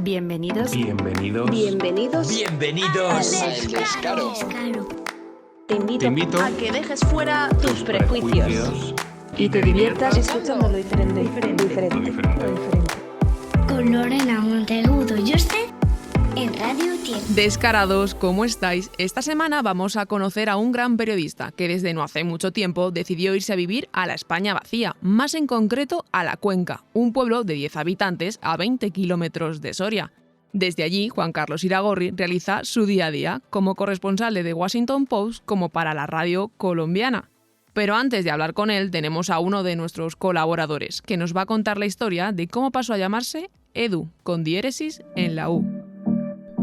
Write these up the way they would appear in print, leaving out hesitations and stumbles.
Bienvenidos. Bienvenidos. Bienvenidos. Bienvenidos al Descaro. Te invito A que dejes fuera Tus prejuicios y te diviertas escuchando lo diferente. Con Lorena Monteagudo y usted en Radio Tierra. Descarados, ¿cómo estáis? Esta semana vamos a conocer a un gran periodista que desde no hace mucho tiempo decidió irse a vivir a la España vacía, más en concreto a La Cuenca, un pueblo de 10 habitantes a 20 kilómetros de Soria. Desde allí, Juan Carlos Iragorri realiza su día a día como corresponsal de The Washington Post como para la radio colombiana. Pero antes de hablar con él, tenemos a uno de nuestros colaboradores, que nos va a contar la historia de cómo pasó a llamarse Edu, con diéresis en la U.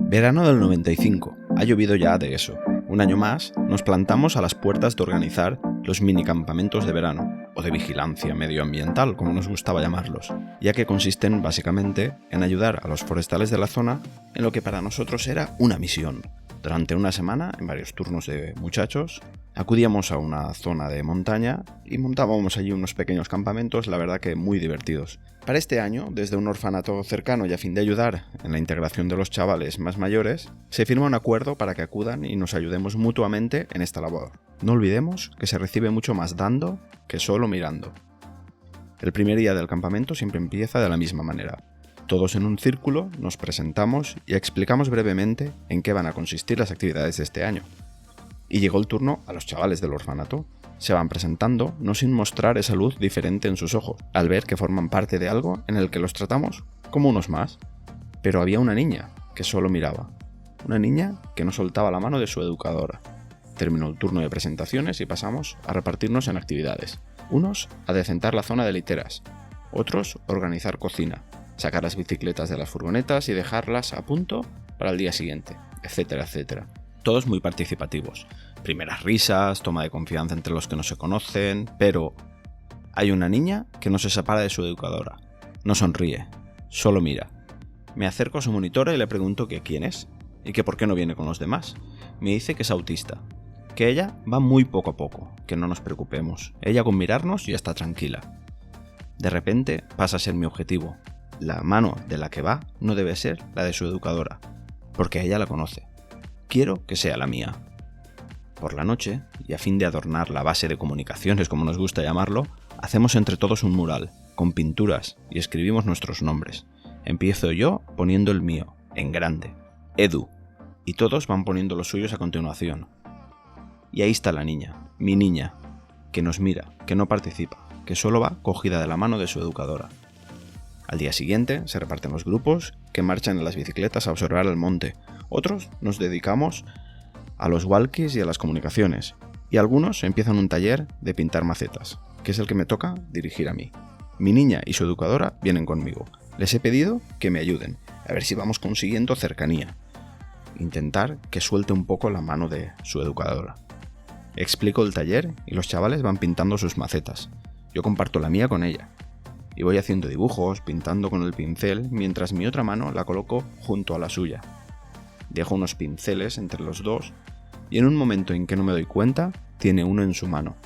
Verano del 95. Ha llovido ya de eso. Un año más, nos plantamos a las puertas de organizar los minicampamentos de verano, o de vigilancia medioambiental, como nos gustaba llamarlos, ya que consisten básicamente en ayudar a los forestales de la zona en lo que para nosotros era una misión. Durante una semana, en varios turnos de muchachos, acudíamos a una zona de montaña y montábamos allí unos pequeños campamentos, la verdad que muy divertidos. Para este año, desde un orfanato cercano y a fin de ayudar en la integración de los chavales más mayores, se firma un acuerdo para que acudan y nos ayudemos mutuamente en esta labor. No olvidemos que se recibe mucho más dando que solo mirando. El primer día del campamento siempre empieza de la misma manera. Todos en un círculo nos presentamos y explicamos brevemente en qué van a consistir las actividades de este año. Y llegó el turno a los chavales del orfanato. Se van presentando, no sin mostrar esa luz diferente en sus ojos, al ver que forman parte de algo en el que los tratamos como unos más. Pero había una niña que solo miraba. Una niña que no soltaba la mano de su educadora. Terminó el turno de presentaciones y pasamos a repartirnos en actividades. Unos a decentar la zona de literas, otros a organizar cocina, sacar las bicicletas de las furgonetas y dejarlas a punto para el día siguiente, etcétera, etcétera. Todos muy participativos. Primeras risas, toma de confianza entre los que no se conocen, pero hay una niña que no se separa de su educadora. No sonríe, solo mira. Me acerco a su monitora y le pregunto que quién es y que por qué no viene con los demás. Me dice que es autista, que ella va muy poco a poco, que no nos preocupemos. Ella con mirarnos ya está tranquila. De repente pasa a ser mi objetivo. La mano de la que va no debe ser la de su educadora, porque ella la conoce. Quiero que sea la mía. Por la noche, y a fin de adornar la base de comunicaciones como nos gusta llamarlo, hacemos entre todos un mural, con pinturas, y escribimos nuestros nombres. Empiezo yo poniendo el mío, en grande, Edu, y todos van poniendo los suyos a continuación. Y ahí está la niña, mi niña, que nos mira, que no participa, que solo va cogida de la mano de su educadora. Al día siguiente se reparten los grupos que marchan en las bicicletas a observar el monte. Otros nos dedicamos a los walkies y a las comunicaciones. Y algunos empiezan un taller de pintar macetas, que es el que me toca dirigir a mí. Mi niña y su educadora vienen conmigo. Les he pedido que me ayuden, a ver si vamos consiguiendo cercanía. Intentar que suelte un poco la mano de su educadora. Explico el taller y los chavales van pintando sus macetas. Yo comparto la mía con ella. Y voy haciendo dibujos, pintando con el pincel, mientras mi otra mano la coloco junto a la suya. Dejo unos pinceles entre los dos y en un momento en que no me doy cuenta, tiene uno en su mano.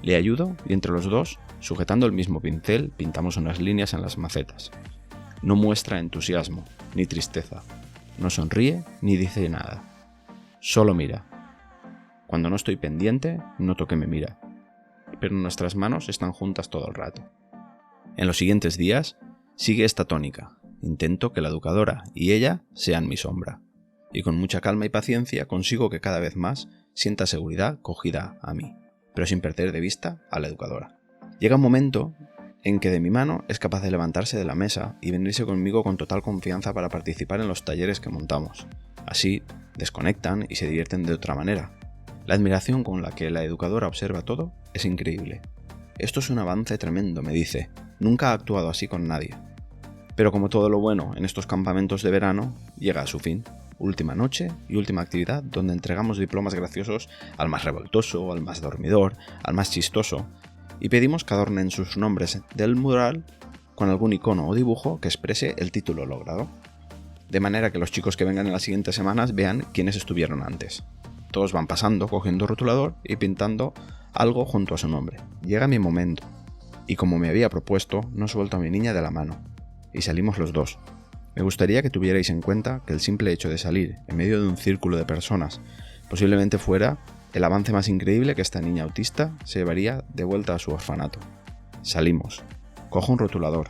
Le ayudo y entre los dos, sujetando el mismo pincel, pintamos unas líneas en las macetas. No muestra entusiasmo, ni tristeza. No sonríe, ni dice nada. Solo mira. Cuando no estoy pendiente, noto que me mira. Pero nuestras manos están juntas todo el rato. En los siguientes días, sigue esta tónica. Intento que la educadora y ella sean mi sombra. Y con mucha calma y paciencia consigo que cada vez más sienta seguridad cogida a mí, pero sin perder de vista a la educadora. Llega un momento en que de mi mano es capaz de levantarse de la mesa y venirse conmigo con total confianza para participar en los talleres que montamos. Así, desconectan y se divierten de otra manera. La admiración con la que la educadora observa todo es increíble. Esto es un avance tremendo, me dice. Nunca ha actuado así con nadie. Pero como todo lo bueno en estos campamentos de verano, llega a su fin. Última noche y última actividad donde entregamos diplomas graciosos al más revoltoso, al más dormidor, al más chistoso, y pedimos que adornen sus nombres del mural con algún icono o dibujo que exprese el título logrado. De manera que los chicos que vengan en las siguientes semanas vean quiénes estuvieron antes. Todos van pasando, cogiendo rotulador y pintando algo junto a su nombre. Llega mi momento, y como me había propuesto, no suelto a mi niña de la mano, y salimos los dos. Me gustaría que tuvierais en cuenta que el simple hecho de salir en medio de un círculo de personas posiblemente fuera el avance más increíble que esta niña autista se llevaría de vuelta a su orfanato. Salimos. Cojo un rotulador.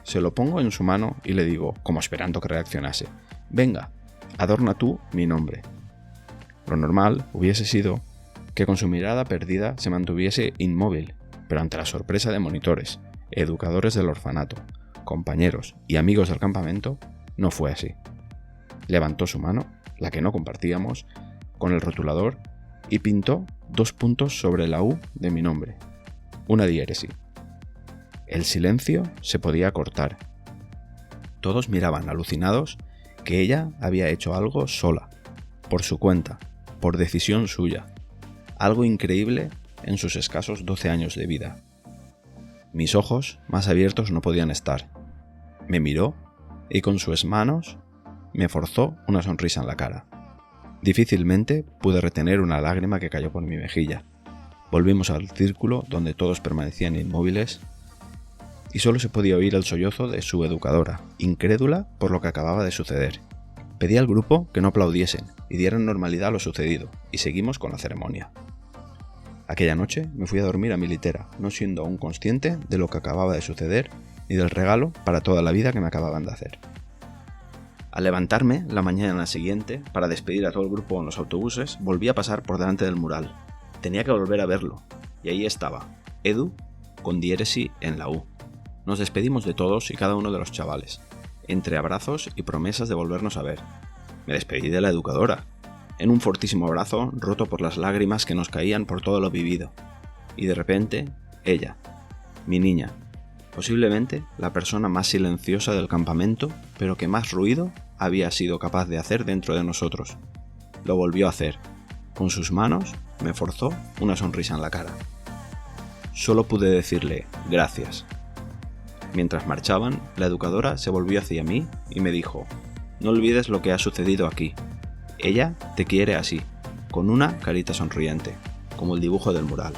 Se lo pongo en su mano y le digo, como esperando que reaccionase, «Venga, adorna tú mi nombre». Lo normal hubiese sido que con su mirada perdida se mantuviese inmóvil, pero ante la sorpresa de monitores, educadores del orfanato, compañeros y amigos del campamento, no fue así. Levantó su mano, la que no compartíamos, con el rotulador y pintó 2 puntos sobre la U de mi nombre, una diéresis. El silencio se podía cortar. Todos miraban alucinados que ella había hecho algo sola, por su cuenta, por decisión suya, algo increíble en sus escasos 12 años de vida. Mis ojos más abiertos no podían estar. Me miró y con sus manos me forzó una sonrisa en la cara. Difícilmente pude retener una lágrima que cayó por mi mejilla. Volvimos al círculo donde todos permanecían inmóviles y solo se podía oír el sollozo de su educadora, incrédula por lo que acababa de suceder. Pedí al grupo que no aplaudiesen y dieran normalidad a lo sucedido, y seguimos con la ceremonia. Aquella noche me fui a dormir a mi litera, no siendo aún consciente de lo que acababa de suceder ni del regalo para toda la vida que me acababan de hacer. Al levantarme la mañana siguiente para despedir a todo el grupo en los autobuses, volví a pasar por delante del mural. Tenía que volver a verlo, y ahí estaba, Edu con diéresis en la U. Nos despedimos de todos y cada uno de los chavales, entre abrazos y promesas de volvernos a ver. Me despedí de la educadora, en un fortísimo abrazo roto por las lágrimas que nos caían por todo lo vivido. Y de repente, ella, mi niña, posiblemente la persona más silenciosa del campamento, pero que más ruido había sido capaz de hacer dentro de nosotros. Lo volvió a hacer. Con sus manos me forzó una sonrisa en la cara. Solo pude decirle gracias. Mientras marchaban, la educadora se volvió hacia mí y me dijo: «No olvides lo que ha sucedido aquí. Ella te quiere así, con una carita sonriente, como el dibujo del mural».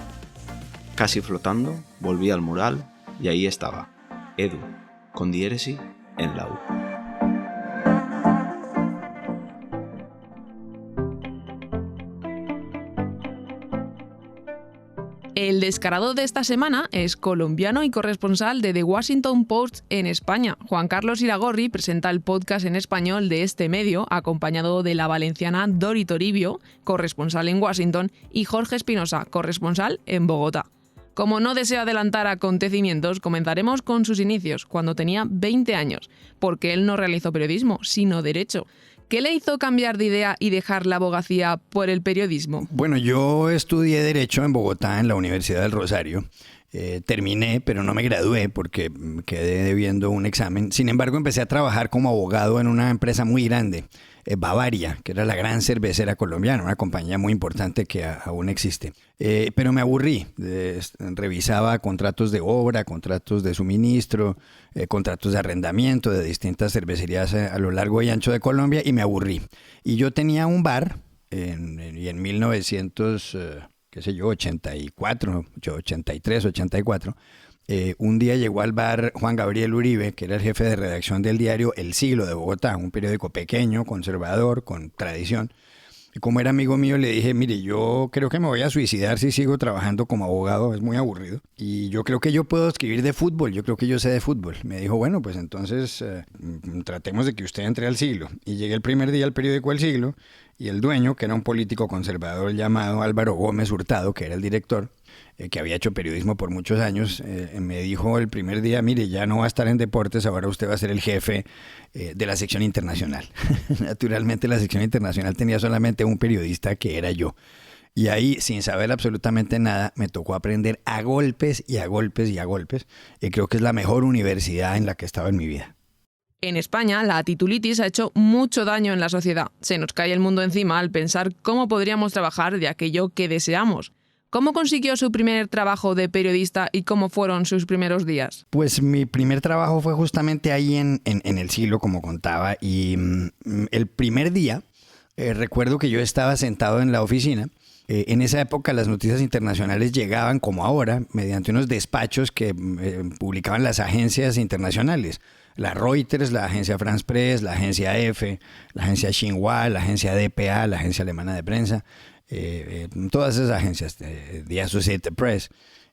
Casi flotando, volví al mural y ahí estaba, Edu, con diéresis en la U. El descarado de esta semana es colombiano y corresponsal de The Washington Post en España. Juan Carlos Iragorri presenta el podcast en español de este medio, acompañado de la valenciana Dori Toribio, corresponsal en Washington, y Jorge Espinosa, corresponsal en Bogotá. Como no deseo adelantar acontecimientos, comenzaremos con sus inicios, cuando tenía 20 años, porque él no realizó periodismo, sino derecho. ¿Qué le hizo cambiar de idea y dejar la abogacía por el periodismo? Bueno, yo estudié Derecho en Bogotá, en la Universidad del Rosario. Terminé, pero no me gradué porque quedé debiendo un examen. Sin embargo, empecé a trabajar como abogado en una empresa muy grande, Bavaria, que era la gran cervecera colombiana, una compañía muy importante que aún existe. Pero me aburrí. Revisaba contratos de obra, contratos de suministro, contratos de arrendamiento de distintas cervecerías a lo largo y ancho de Colombia, y me aburrí. Y yo tenía un bar y en 1984, 83, 84, un día llegó al bar Juan Gabriel Uribe, que era el jefe de redacción del diario El Siglo de Bogotá, un periódico pequeño, conservador, con tradición. Y como era amigo mío, le dije: mire, yo creo que me voy a suicidar si sigo trabajando como abogado, es muy aburrido. Y yo creo que yo puedo escribir de fútbol, yo creo que yo sé de fútbol. Me dijo: bueno, pues entonces tratemos de que usted entre al Siglo. Y llegué el primer día al periódico El Siglo, y el dueño, que era un político conservador llamado Álvaro Gómez Hurtado, que era el director, que había hecho periodismo por muchos años, me dijo el primer día: mire, ya no va a estar en deportes, ahora usted va a ser el jefe de la sección internacional. Naturalmente la sección internacional tenía solamente un periodista, que era yo. Y ahí, sin saber absolutamente nada, me tocó aprender a golpes y a golpes y a golpes. Y creo que es la mejor universidad en la que he estado en mi vida. En España, la titulitis ha hecho mucho daño en la sociedad. Se nos cae el mundo encima al pensar cómo podríamos trabajar de aquello que deseamos. ¿Cómo consiguió su primer trabajo de periodista y cómo fueron sus primeros días? Pues mi primer trabajo fue justamente ahí en El Siglo, como contaba. Y el primer día, recuerdo que yo estaba sentado en la oficina. En esa época las noticias internacionales llegaban, como ahora, mediante unos despachos que publicaban las agencias internacionales. la Reuters, la agencia France Press, la agencia EFE, la agencia Xinhua, la agencia DPA, la agencia alemana de prensa, todas esas agencias, The Associated Press.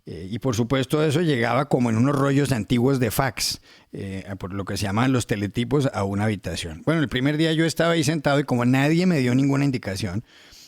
Y por supuesto eso llegaba como en unos rollos antiguos de fax, por lo que se llaman los teletipos, a una habitación. Bueno, el primer día yo estaba ahí sentado y como nadie me dio ninguna indicación,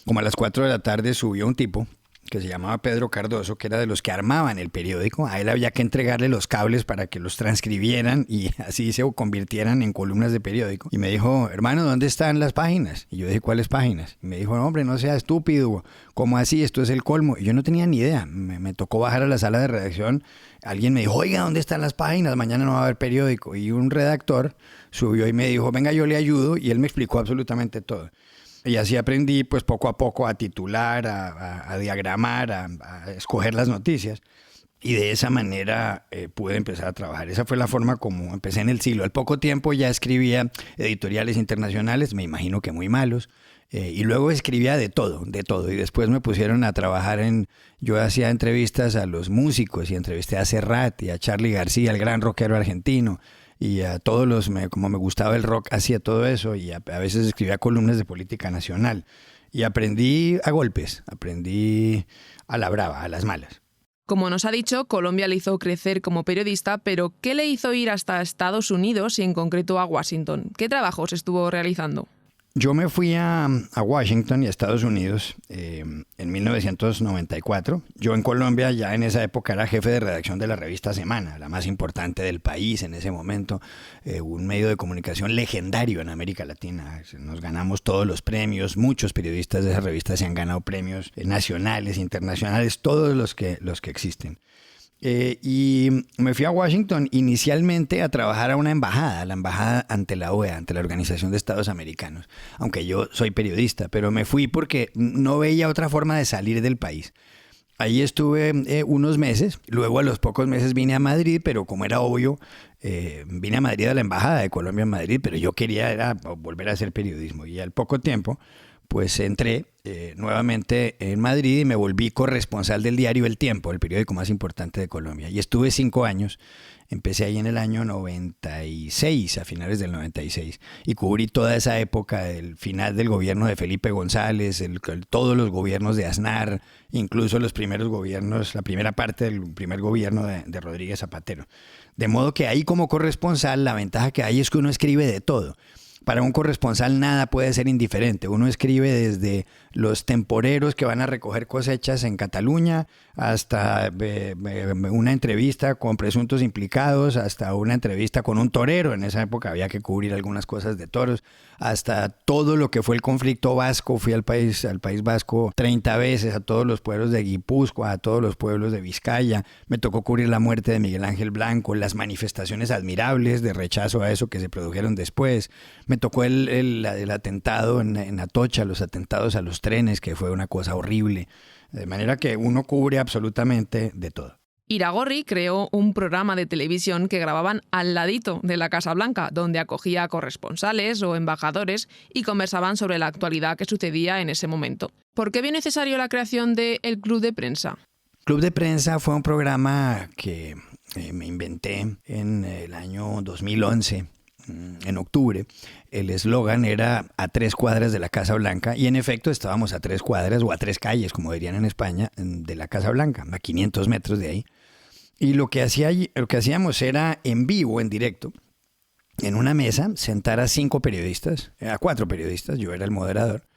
como a las 4 de la tarde subió un tipo que se llamaba Pedro Cardoso, que era de los que armaban el periódico. A él había que entregarle los cables para que los transcribieran y así se convirtieran en columnas de periódico. Y me dijo, hermano, ¿dónde están las páginas? Y yo dije, ¿cuáles páginas? Y me dijo, hombre, no sea estúpido, ¿cómo así? Esto es el colmo. Y yo no tenía ni idea. Me tocó bajar a la sala de redacción. Alguien me dijo, oiga, ¿dónde están las páginas? Mañana no va a haber periódico. Y un redactor subió y me dijo, venga, yo le ayudo. Y él me explicó absolutamente todo. Y así aprendí, pues poco a poco, a titular, a diagramar, a escoger las noticias. Y de esa manera pude empezar a trabajar. Esa fue la forma como empecé en El Siglo. Al poco tiempo ya escribía editoriales internacionales, me imagino que muy malos. Y luego escribía de todo. Y después me pusieron a trabajar yo hacía entrevistas a los músicos y entrevisté a Serrat y a Charly García, el gran rockero argentino. Y a todos como me gustaba el rock, hacía todo eso y a veces escribía columnas de política nacional. Y aprendí a golpes, aprendí a la brava, a las malas. Como nos ha dicho, Colombia le hizo crecer como periodista, pero ¿qué le hizo ir hasta Estados Unidos y en concreto a Washington? ¿Qué trabajos estuvo realizando? Yo me fui a Washington y a Estados Unidos en 1994. Yo en Colombia ya en esa época era jefe de redacción de la revista Semana, la más importante del país en ese momento, un medio de comunicación legendario en América Latina. Nos ganamos todos los premios, muchos periodistas de esa revista se han ganado premios nacionales, internacionales, todos los que existen. Y me fui a Washington inicialmente a trabajar a una embajada, la embajada ante la OEA, ante la Organización de Estados Americanos, aunque yo soy periodista, pero me fui porque no veía otra forma de salir del país. Ahí estuve unos meses, luego a los pocos meses vine a Madrid, pero como era obvio, vine a Madrid a la embajada de Colombia en Madrid, pero yo quería volver a hacer periodismo y al poco tiempo pues entré nuevamente en Madrid y me volví corresponsal del diario El Tiempo, el periódico más importante de Colombia. Y estuve 5 años, empecé ahí en el año 96, a finales del 96, y cubrí toda esa época, el final del gobierno de Felipe González, todos los gobiernos de Aznar, incluso los primeros gobiernos, la primera parte del primer gobierno de Rodríguez Zapatero. De modo que ahí como corresponsal la ventaja que hay es que uno escribe de todo. Para un corresponsal nada puede ser indiferente. Uno escribe desde los temporeros que van a recoger cosechas en Cataluña hasta una entrevista con presuntos implicados, hasta una entrevista con un torero. En esa época había que cubrir algunas cosas de toros, hasta todo lo que fue el conflicto vasco. Fui al país vasco 30 veces, a todos los pueblos de Guipúzcoa, a todos los pueblos de Vizcaya. Me tocó cubrir la muerte de Miguel Ángel Blanco, las manifestaciones admirables de rechazo a eso que se produjeron después. Me tocó el atentado en Atocha, los atentados a los trenes, que fue una cosa horrible. De manera que uno cubre absolutamente de todo. Iragorri creó un programa de televisión que grababan al ladito de la Casa Blanca, donde acogía a corresponsales o embajadores y conversaban sobre la actualidad que sucedía en ese momento. ¿Por qué vio necesario la creación del Club de Prensa? Club de Prensa fue un programa que me inventé en el año 2011. En octubre, el eslogan era a 3 cuadras de la Casa Blanca y en efecto estábamos a 3 cuadras o a 3 calles, como dirían en España, de la Casa Blanca, a 500 metros de ahí. Y lo que hacíamos era en vivo, en directo, en una mesa, sentar a 5 periodistas, a 4 periodistas, yo era el moderador,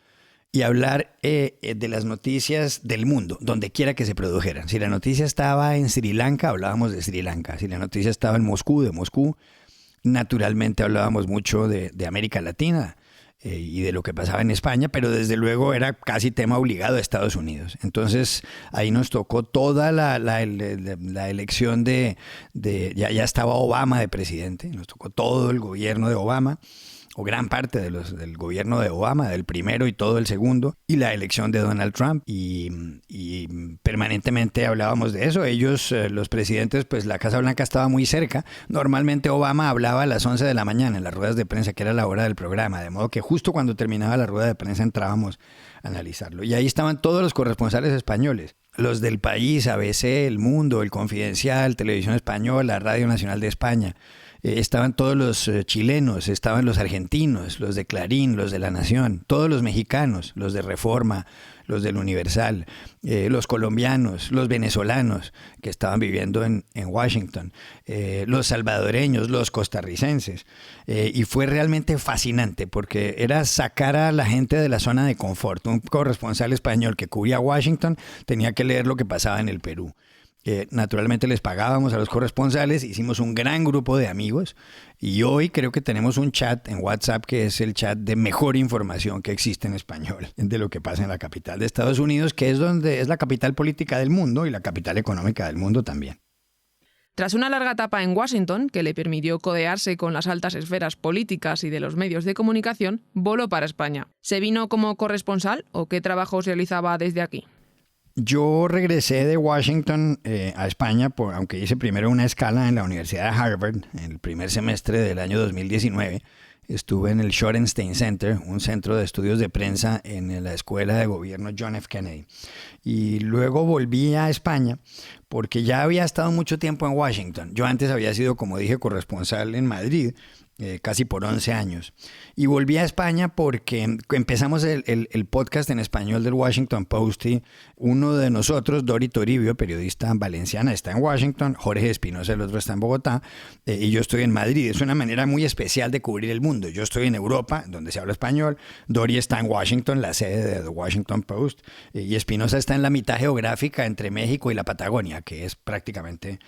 y hablar de las noticias del mundo, donde quiera que se produjeran. Si la noticia estaba en Sri Lanka, hablábamos de Sri Lanka. Si la noticia estaba en Moscú, de Moscú. Naturalmente hablábamos mucho de América Latina y de lo que pasaba en España, pero desde luego era casi tema obligado de Estados Unidos. Entonces ahí nos tocó toda la elección ya estaba Obama de presidente, nos tocó todo el gobierno de Obama, o gran parte del gobierno de Obama, del primero y todo el segundo, y la elección de Donald Trump, y permanentemente hablábamos de eso. Ellos, los presidentes, pues la Casa Blanca estaba muy cerca. Normalmente Obama hablaba a las 11 de la mañana en las ruedas de prensa, que era la hora del programa, de modo que justo cuando terminaba la rueda de prensa entrábamos a analizarlo. Y ahí estaban todos los corresponsales españoles. los del País, ABC, El Mundo, El Confidencial, Televisión Española, Radio Nacional de España. Estaban todos los chilenos, estaban los argentinos, los de Clarín, los de La Nación, todos los mexicanos, los de Reforma, los del Universal, los colombianos, los venezolanos que estaban viviendo en Washington, los salvadoreños, los costarricenses. Y fue realmente fascinante porque era sacar a la gente de la zona de confort. Un corresponsal español que cubría Washington tenía que leer lo que pasaba en el Perú. Naturalmente les pagábamos a los corresponsales, hicimos un gran grupo de amigos y hoy creo que tenemos un chat en WhatsApp que es el chat de mejor información que existe en español de lo que pasa en la capital de Estados Unidos, que es donde es la capital política del mundo y la capital económica del mundo también. Tras una larga etapa en Washington, que le permitió codearse con las altas esferas políticas y de los medios de comunicación, voló para España. ¿Se vino como corresponsal o qué trabajos realizaba desde aquí? Yo regresé de Washington a España, aunque hice primero una escala en la Universidad de Harvard, en el primer semestre del año 2019. Estuve en el Shorenstein Center, un centro de estudios de prensa en la Escuela de Gobierno John F. Kennedy. Y luego volví a España porque ya había estado mucho tiempo en Washington. Yo antes había sido, como dije, corresponsal en Madrid, casi por 11 años. Y volví a España porque empezamos el podcast en español del Washington Post. Y uno de nosotros, Dori Toribio, periodista valenciana, está en Washington, Jorge Espinosa, el otro está en Bogotá, y yo estoy en Madrid. Es una manera muy especial de cubrir el mundo. Yo estoy en Europa, donde se habla español, Dori está en Washington, la sede de The Washington Post, y Espinosa está en la mitad geográfica entre México y la Patagonia, que es prácticamente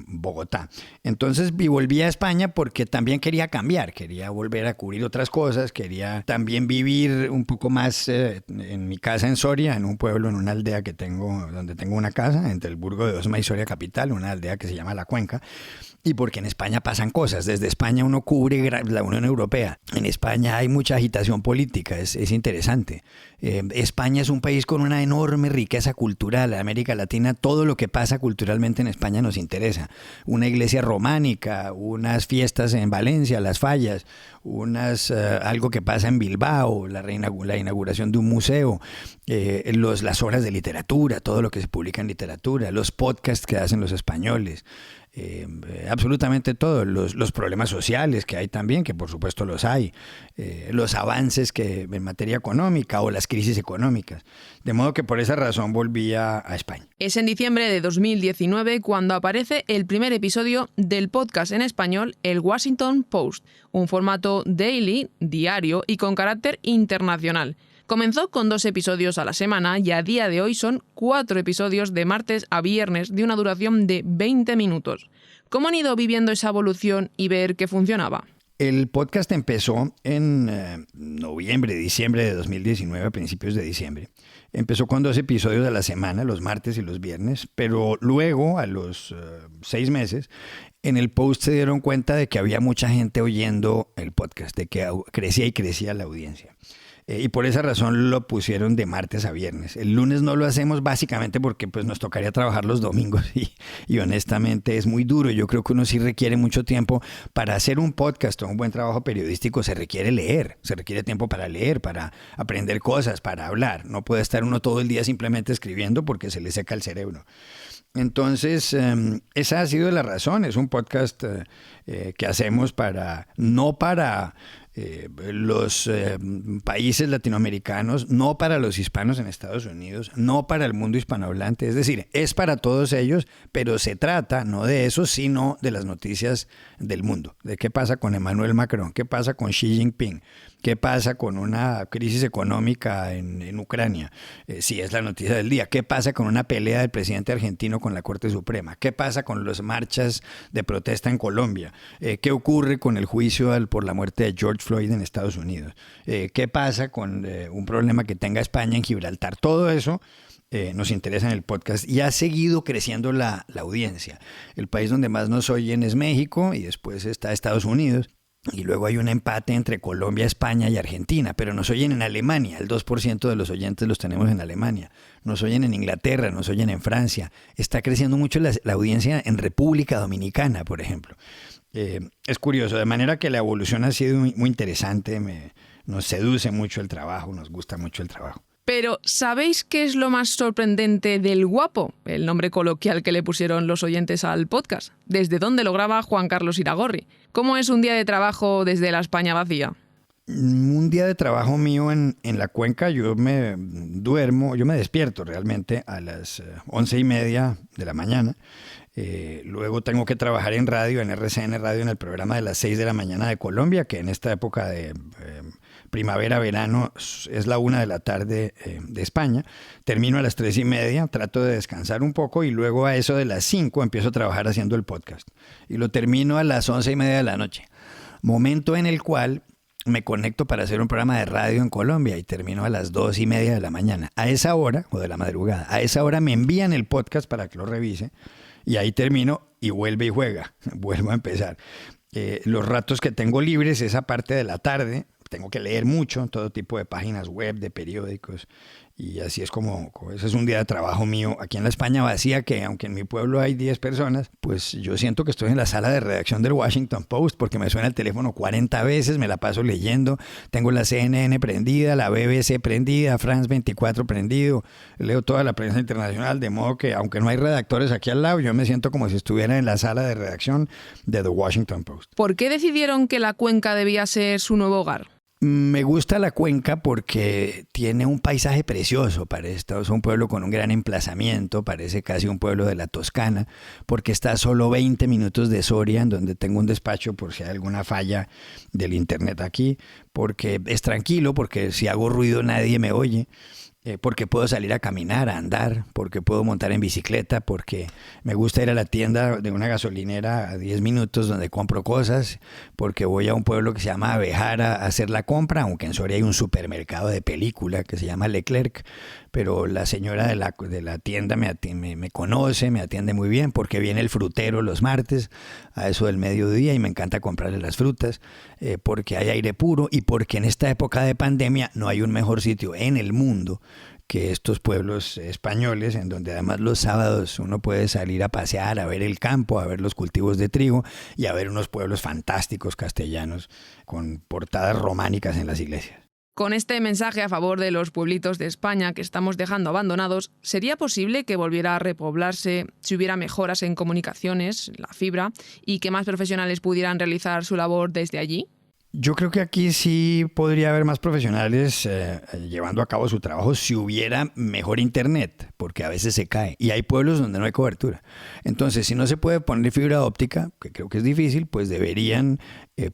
Bogotá. Entonces volví a España porque también quería cambiar, quería volver a cubrir otras cosas, quería también vivir un poco más en mi casa en Soria, en un pueblo, en una aldea que tengo, donde tengo una casa, entre el Burgo de Osma y Soria capital, una aldea que se llama La Cuenca. Y porque en España pasan cosas. Desde España uno cubre la Unión Europea. En España hay mucha agitación política, es interesante. España es un país con una enorme riqueza cultural. América Latina, todo lo que pasa culturalmente en España nos interesa. Una iglesia románica, unas fiestas en Valencia, las fallas, algo que pasa en Bilbao, la inauguración de un museo, las obras de literatura, todo lo que se publica en literatura, los podcasts que hacen los españoles. Absolutamente todo, los problemas sociales que hay también, que por supuesto los hay, los avances que en materia económica o las crisis económicas. De modo que por esa razón volví a España. Es en diciembre de 2019 cuando aparece el primer episodio del podcast en español El Washington Post, un formato daily, diario y con carácter internacional. Comenzó con 2 episodios a la semana y a día de hoy son 4 episodios de martes a viernes de una duración de 20 minutos. ¿Cómo han ido viviendo esa evolución y ver que funcionaba? El podcast empezó en noviembre, diciembre de 2019, a principios de diciembre. Empezó con 2 episodios a la semana, los martes y los viernes, pero luego, a los 6 meses, en el Post se dieron cuenta de que había mucha gente oyendo el podcast, de que crecía y crecía la audiencia. Y por esa razón lo pusieron de martes a viernes. El lunes no lo hacemos básicamente porque pues, nos tocaría trabajar los domingos y honestamente es muy duro. Yo creo que uno sí requiere mucho tiempo para hacer un podcast o un buen trabajo periodístico. Se requiere leer, se requiere tiempo para leer, para aprender cosas, para hablar. No puede estar uno todo el día simplemente escribiendo porque se le seca el cerebro. Entonces, esa ha sido la razón. Es un podcast que hacemos no para los países latinoamericanos, no para los hispanos en Estados Unidos, no para el mundo hispanohablante. Es decir, es para todos ellos, pero se trata no de eso, sino de las noticias del mundo. De qué pasa con Emmanuel Macron, qué pasa con Xi Jinping, qué pasa con una crisis económica en Ucrania, si es la noticia del día, qué pasa con una pelea del presidente argentino con la Corte Suprema, qué pasa con las marchas de protesta en Colombia, qué ocurre con el juicio por la muerte de George Floyd en Estados Unidos, qué pasa con un problema que tenga España en Gibraltar. Todo eso nos interesa en el podcast y ha seguido creciendo la audiencia. El país donde más nos oyen es México y después está Estados Unidos. Y luego hay un empate entre Colombia, España y Argentina, pero nos oyen en Alemania, el 2% de los oyentes los tenemos en Alemania, nos oyen en Inglaterra, nos oyen en Francia, está creciendo mucho la audiencia en República Dominicana, por ejemplo. Es curioso, de manera que la evolución ha sido muy interesante, nos seduce mucho el trabajo, nos gusta mucho el trabajo. Pero ¿sabéis qué es lo más sorprendente del Guapo? El nombre coloquial que le pusieron los oyentes al podcast. ¿Desde dónde lo graba Juan Carlos Iragorri? ¿Cómo es un día de trabajo desde la España vacía? Un día de trabajo mío en la cuenca, yo me despierto realmente a las 11:30 de la mañana. Luego tengo que trabajar en radio, en RCN Radio, en el programa de las 6 de la mañana de Colombia, que en esta época de primavera-verano es la 1 de la tarde de España. Termino a las 3:30, trato de descansar un poco y luego a eso de las 5 empiezo a trabajar haciendo el podcast. Y lo termino a las 11:30 de la noche. Momento en el cual me conecto para hacer un programa de radio en Colombia y termino a las 2:30 de la mañana. A esa hora, o de la madrugada, a esa hora me envían el podcast para que lo revise y ahí termino y vuelve y juega. Vuelvo a empezar. Los ratos que tengo libres, esa parte de la tarde, tengo que leer mucho, todo tipo de páginas web, de periódicos. Y así es como ese es un día de trabajo mío aquí en la España vacía, que aunque en mi pueblo hay 10 personas, pues yo siento que estoy en la sala de redacción del Washington Post porque me suena el teléfono 40 veces, me la paso leyendo, tengo la CNN prendida, la BBC prendida, France 24 prendido, leo toda la prensa internacional, de modo que aunque no hay redactores aquí al lado, yo me siento como si estuviera en la sala de redacción de The Washington Post. ¿Por qué decidieron que la cuenca debía ser su nuevo hogar? Me gusta la cuenca porque tiene un paisaje precioso, parece un pueblo con un gran emplazamiento, parece casi un pueblo de la Toscana, porque está a solo 20 minutos de Soria, en donde tengo un despacho por si hay alguna falla del internet aquí, porque es tranquilo, porque si hago ruido nadie me oye. Porque puedo salir a caminar, a andar, porque puedo montar en bicicleta, porque me gusta ir a la tienda de una gasolinera a 10 minutos donde compro cosas, porque voy a un pueblo que se llama Abejara a hacer la compra, aunque en Soria hay un supermercado de película que se llama Leclerc, pero la señora de la tienda me conoce, me atiende muy bien, porque viene el frutero los martes a eso del mediodía y me encanta comprarle las frutas, porque hay aire puro y porque en esta época de pandemia no hay un mejor sitio en el mundo que estos pueblos españoles, en donde además los sábados uno puede salir a pasear, a ver el campo, a ver los cultivos de trigo y a ver unos pueblos fantásticos castellanos con portadas románicas en las iglesias. Con este mensaje a favor de los pueblitos de España que estamos dejando abandonados, ¿sería posible que volviera a repoblarse si hubiera mejoras en comunicaciones, la fibra, y que más profesionales pudieran realizar su labor desde allí? Yo creo que aquí sí podría haber más profesionales llevando a cabo su trabajo si hubiera mejor internet, porque a veces se cae y hay pueblos donde no hay cobertura. Entonces, si no se puede poner fibra óptica, que creo que es difícil, pues deberían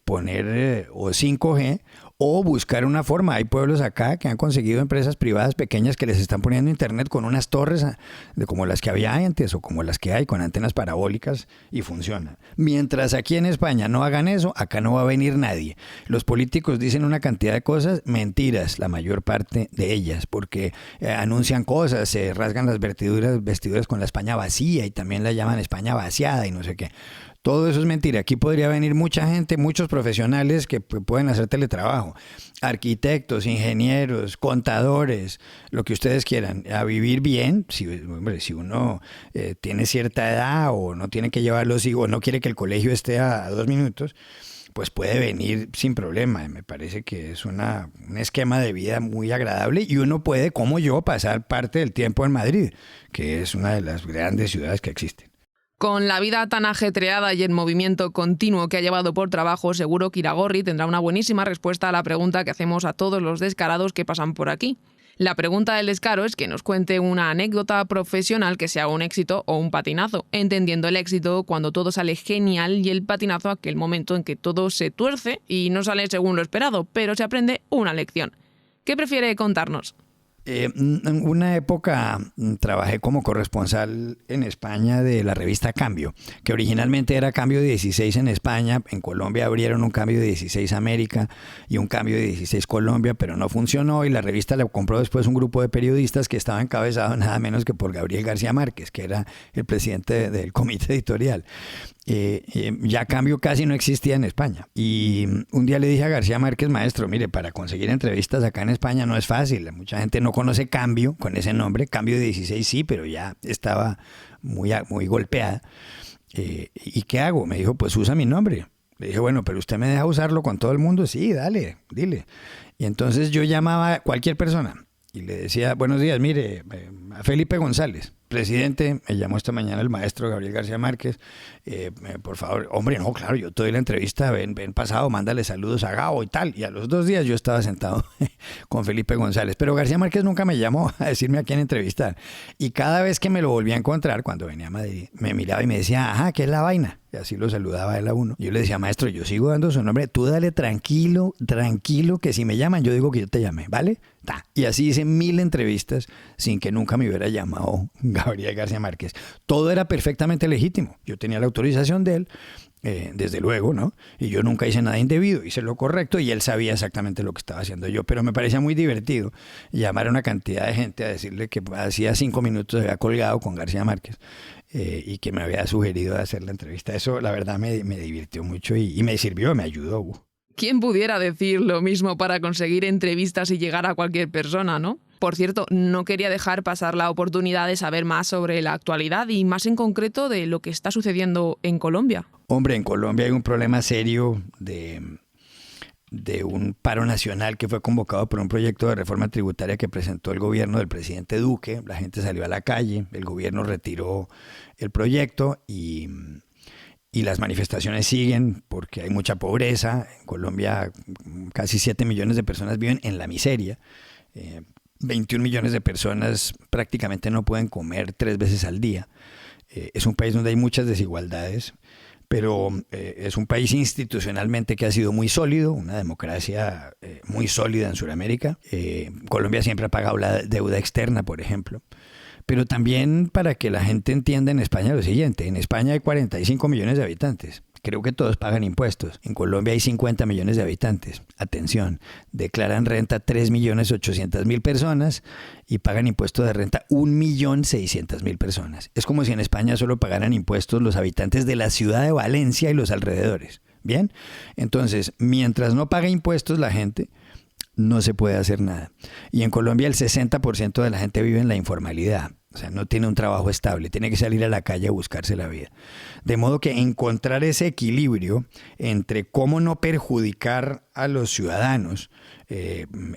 poner o 5G o buscar una forma. Hay pueblos acá que han conseguido empresas privadas pequeñas que les están poniendo internet con unas torres como las que había antes o como las que hay con antenas parabólicas y funciona. Mientras aquí en España no hagan eso, acá no va a venir nadie. Los políticos dicen una cantidad de cosas, mentiras, la mayor parte de ellas, porque anuncian cosas, se rasgan las vestiduras con la España vacía y también la llaman España vaciada y no sé qué. Todo eso es mentira. Aquí podría venir mucha gente, muchos profesionales que pueden hacer teletrabajo. Arquitectos, ingenieros, contadores, lo que ustedes quieran. A vivir bien, si uno tiene cierta edad o no tiene que llevar los hijos, no quiere que el colegio esté a 2 minutos, pues puede venir sin problema. Me parece que es un esquema de vida muy agradable y uno puede, como yo, pasar parte del tiempo en Madrid, que es una de las grandes ciudades que existen. Con la vida tan ajetreada y en movimiento continuo que ha llevado por trabajo, seguro que Iragorri tendrá una buenísima respuesta a la pregunta que hacemos a todos los descarados que pasan por aquí. La pregunta del descaro es que nos cuente una anécdota profesional que sea un éxito o un patinazo, entendiendo el éxito cuando todo sale genial y el patinazo aquel momento en que todo se tuerce y no sale según lo esperado, pero se aprende una lección. ¿Qué prefiere contarnos? En una época trabajé como corresponsal en España de la revista Cambio, que originalmente era Cambio 16 en España. En Colombia abrieron un Cambio 16 América y un Cambio 16 Colombia, pero no funcionó y la revista la compró después un grupo de periodistas que estaba encabezado nada menos que por Gabriel García Márquez, que era el presidente del comité editorial. Ya Cambio casi no existía en España y un día le dije a García Márquez: maestro, mire, para conseguir entrevistas acá en España no es fácil, mucha gente no conoce Cambio con ese nombre. Cambio 16 sí, pero ya estaba muy golpeada. ¿Y qué hago? Me dijo: pues usa mi nombre. Le dije: bueno, pero ¿usted me deja usarlo con todo el mundo? Sí, dale, dile. Y entonces yo llamaba a cualquier persona y le decía, buenos días, mire, a Felipe González, presidente, me llamó esta mañana el maestro Gabriel García Márquez, por favor, hombre, no, claro, yo te doy la entrevista, ven pasado, mándale saludos a Gabo y tal, y a los 2 días yo estaba sentado con Felipe González, pero García Márquez nunca me llamó a decirme a quién entrevistar, y cada vez que me lo volví a encontrar, cuando venía a Madrid, me miraba y me decía, ajá, ¿qué es la vaina? Y así lo saludaba él a uno. Yo le decía, maestro, yo sigo dando su nombre, tú dale tranquilo, que si me llaman, yo digo que yo te llamé, ¿vale? Y así hice 1000 entrevistas sin que nunca me hubiera llamado Gabriel García Márquez. Todo era perfectamente legítimo. Yo tenía la autorización de él, desde luego, ¿no? Y yo nunca hice nada indebido, hice lo correcto y él sabía exactamente lo que estaba haciendo yo. Pero me parecía muy divertido llamar a una cantidad de gente a decirle que hacía 5 minutos se había colgado con García Márquez y que me había sugerido hacer la entrevista. Eso, la verdad, me divirtió mucho y me sirvió, me ayudó. ¿Quién pudiera decir lo mismo para conseguir entrevistas y llegar a cualquier persona, no? Por cierto, no quería dejar pasar la oportunidad de saber más sobre la actualidad y más en concreto de lo que está sucediendo en Colombia. Hombre, en Colombia hay un problema serio de un paro nacional que fue convocado por un proyecto de reforma tributaria que presentó el gobierno del presidente Duque. La gente salió a la calle, el gobierno retiró el proyecto y las manifestaciones siguen porque hay mucha pobreza. En Colombia casi 7 millones de personas viven en la miseria. 21 millones de personas prácticamente no pueden comer 3 veces al día. Es un país donde hay muchas desigualdades, pero es un país institucionalmente que ha sido muy sólido, una democracia muy sólida en Sudamérica. Colombia siempre ha pagado la deuda externa, por ejemplo. Pero también para que la gente entienda en España lo siguiente, en España hay 45 millones de habitantes. Creo que todos pagan impuestos. En Colombia hay 50 millones de habitantes. Atención, declaran renta 3.800.000 personas y pagan impuestos de renta 1.600.000 personas. Es como si en España solo pagaran impuestos los habitantes de la ciudad de Valencia y los alrededores. ¿Bien? Entonces, mientras no paga impuestos la gente, no se puede hacer nada. Y en Colombia el 60% de la gente vive en la informalidad. O sea, no tiene un trabajo estable, tiene que salir a la calle a buscarse la vida. De modo que encontrar ese equilibrio entre cómo no perjudicar a los ciudadanos,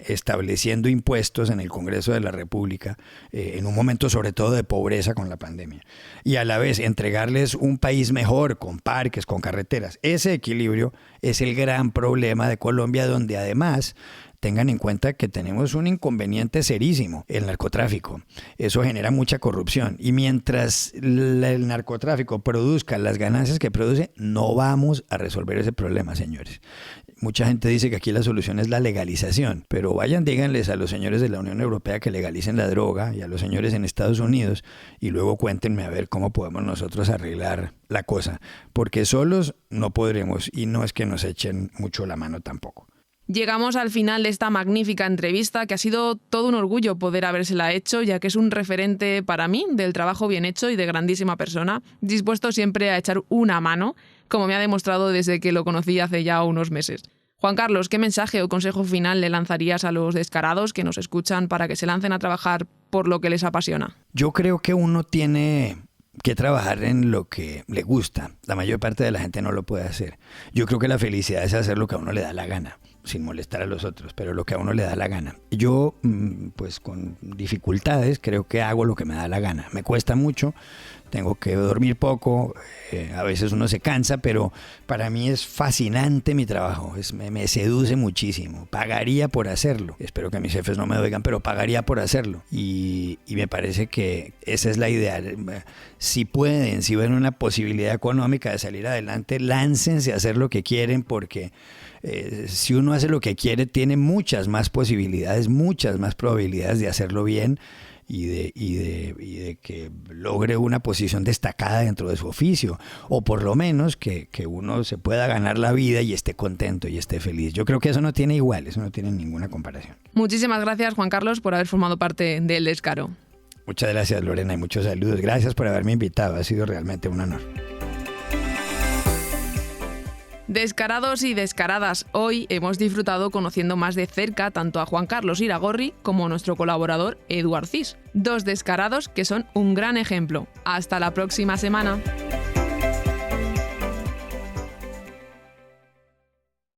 estableciendo impuestos en el Congreso de la República, en un momento sobre todo de pobreza con la pandemia, y a la vez entregarles un país mejor, con parques, con carreteras. Ese equilibrio es el gran problema de Colombia, donde además tengan en cuenta que tenemos un inconveniente serísimo, el narcotráfico. Eso genera mucha corrupción y mientras el narcotráfico produzca las ganancias que produce, no vamos a resolver ese problema, señores. Mucha gente dice que aquí la solución es la legalización, pero vayan, díganles a los señores de la Unión Europea que legalicen la droga y a los señores en Estados Unidos y luego cuéntenme a ver cómo podemos nosotros arreglar la cosa, porque solos no podremos y no es que nos echen mucho la mano tampoco. Llegamos al final de esta magnífica entrevista que ha sido todo un orgullo poder habérsela hecho, ya que es un referente para mí del trabajo bien hecho y de grandísima persona, dispuesto siempre a echar una mano, como me ha demostrado desde que lo conocí hace ya unos meses. Juan Carlos, ¿qué mensaje o consejo final le lanzarías a los descarados que nos escuchan para que se lancen a trabajar por lo que les apasiona? Yo creo que uno tiene que trabajar en lo que le gusta. La mayor parte de la gente no lo puede hacer. Yo creo que la felicidad es hacer lo que a uno le da la gana, sin molestar a los otros, pero lo que a uno le da la gana. Yo, pues con dificultades, creo que hago lo que me da la gana. Me cuesta mucho, tengo que dormir poco, a veces uno se cansa, pero para mí es fascinante mi trabajo, me seduce muchísimo. Pagaría por hacerlo. Espero que mis jefes no me oigan, pero pagaría por hacerlo. Y me parece que esa es la idea. Si pueden, si ven una posibilidad económica de salir adelante, láncense a hacer lo que quieren, porque si uno hace lo que quiere, tiene muchas más posibilidades, muchas más probabilidades de hacerlo bien y de que logre una posición destacada dentro de su oficio, o por lo menos que uno se pueda ganar la vida y esté contento y esté feliz. Yo creo que eso no tiene igual, eso no tiene ninguna comparación. Muchísimas gracias, Juan Carlos, por haber formado parte del Descaro. Muchas gracias, Lorena, y muchos saludos. Gracias por haberme invitado, ha sido realmente un honor. Descarados y descaradas, hoy hemos disfrutado conociendo más de cerca tanto a Juan Carlos Iragorri como a nuestro colaborador Edu Arcís. 2 descarados que son un gran ejemplo. Hasta la próxima semana.